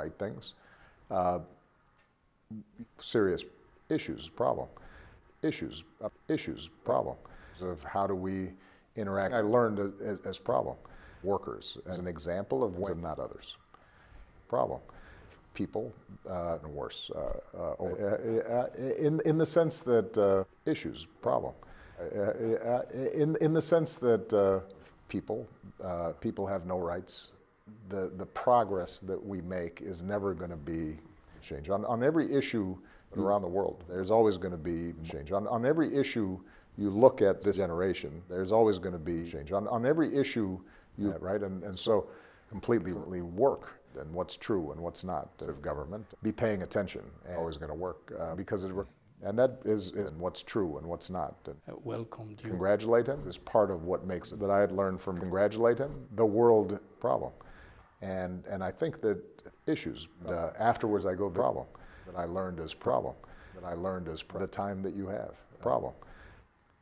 right things. Serious issues, problem. Issues, problem. Of how do we interact? I learned as problem. Workers, as an example of one, not others. Problem. People, worse. In the sense that issues, problem. In the sense that people have no rights. The progress that we make is never going to be change. On every issue around the world, there's always going to be change. On every issue you look at this generation, there's always going to be change. On every issue you, right? And so completely work and what's true and what's not of government. Be paying attention and always going to work because it, and that is what's true and what's not. Welcomed you. Congratulate him is part of what makes it. That I had learned from congratulate him, the world problem. And I think that issues, afterwards I go problem, that I learned as problem, that I learned as the time that you have, problem.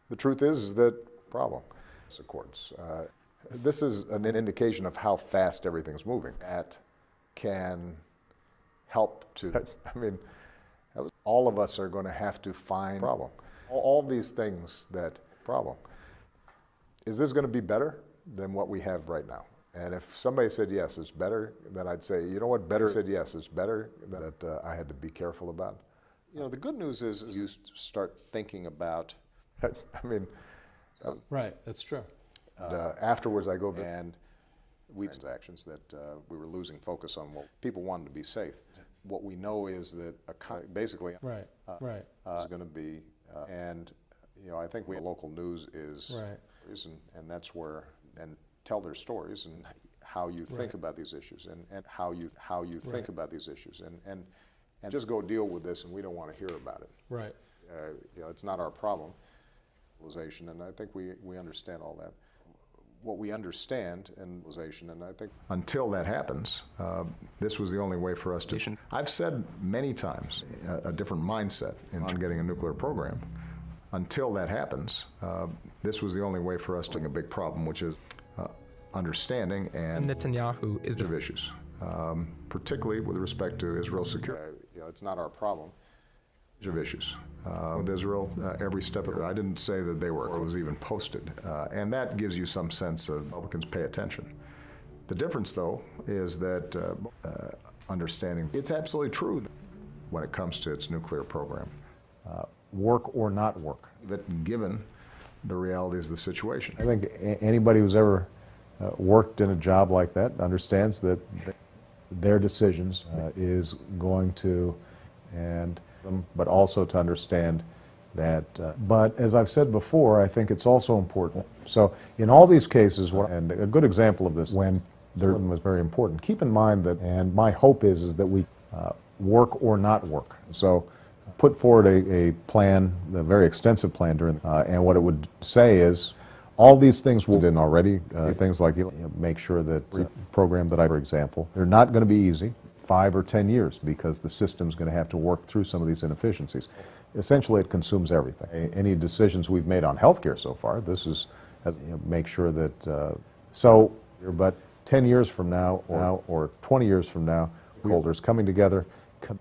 The truth is that problem, accords. This is an indication of how fast everything's moving. That can help to, I mean, all of us are going to have to find problem. All these things that problem. Is this going to be better than what we have right now? And if somebody said yes, it's better, then I'd say, you know what, better said yes, it's better, that I had to be careful about. You know, the good news is you start thinking about, I mean. Right, that's true. Afterwards I go, and we transactions that we were losing focus on what people wanted to be safe. What we know is that basically is going to be, and you know, I think local news is, and that's where, and tell their stories and how you think about these issues and how you think about these issues and just go deal with this, and we don't want to hear about it. Right. You know, it's not our problem. And I think we understand all that. What we understand and I think until that happens, this was the only way for us to. I've said many times a different mindset in getting a nuclear program. Until that happens, this was the only way for us to have a big problem, which is understanding and Netanyahu is of issues, particularly with respect to Israel's security. You know, it's not our problem. Of issues with Israel, every step of it. I didn't say that they were, or was even posted, and that gives you some sense of Republicans pay attention. The difference, though, is that understanding it's absolutely true when it comes to its nuclear program, work or not work, but given the realities of the situation. I think anybody who's ever worked in a job like that understands that their decisions is going to, but also to understand that, but as I've said before, I think it's also important. So in all these cases, and a good example of this, when there was very important, keep in mind that, and my hope is that we work or not work. So put forward a plan, a very extensive plan during, and what it would say is, all these things will in already, things like make sure that program that I, for example, they're not going to be easy. 5 or 10 years, because the system's going to have to work through some of these inefficiencies. Essentially, it consumes everything. Any decisions we've made on healthcare so far, this is make sure that but 10 years from now, or 20 years from now, holders coming together,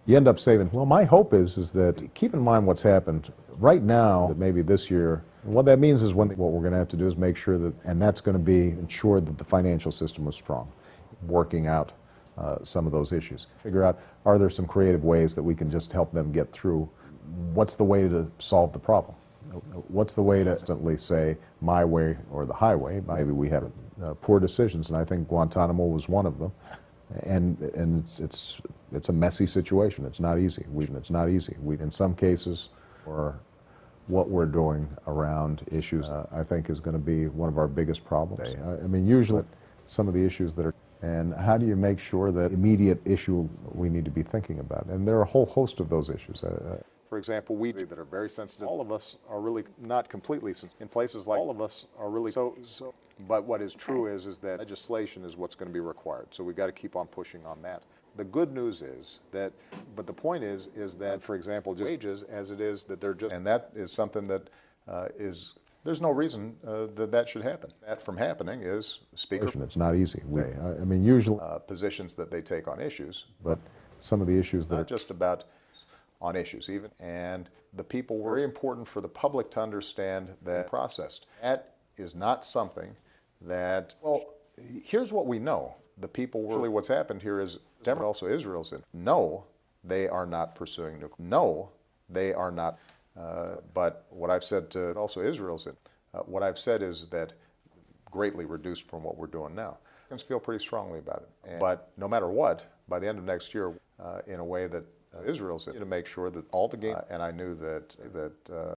you end up saving. Well, my hope is that keep in mind what's happened right now. That maybe this year, what that means is what we're going to have to do is make sure that, and that's going to be ensure that the financial system was strong, working out some of those issues. Figure out, are there some creative ways that we can just help them get through? What's the way to solve the problem? What's the way to instantly say my way or the highway? Maybe we have poor decisions, and I think Guantanamo was one of them. And it's a messy situation. It's not easy. It's not easy. In some cases, or what we're doing around issues, I think is going to be one of our biggest problems. I mean, usually some of the issues that are. And how do you make sure that immediate issue we need to be thinking about? And there are a whole host of those issues. For example, we that are very sensitive. All of us are really not completely sensitive. In places like all of us are really so. But what is true is that legislation is what's going to be required. So we've got to keep on pushing on that. The good news is that, but the point is that, for example, just wages as it is that they're just, and that is something that is. There's no reason that that should happen. That from happening is speaker. It's not easy. I mean, usually positions that they take on issues, but some of the issues that are just about on issues even, and the people were very important for the public to understand that processed. That is not something that, well, here's what we know. The people really, what's happened here is, also Israel's in. No, they are not pursuing nuclear. No, they are not. But what I've said to also Israel's in, what I've said is that greatly reduced from what we're doing now. Americans feel pretty strongly about it. But no matter what, by the end of next year, in a way that Israel's in, to make sure that all the game, and I knew that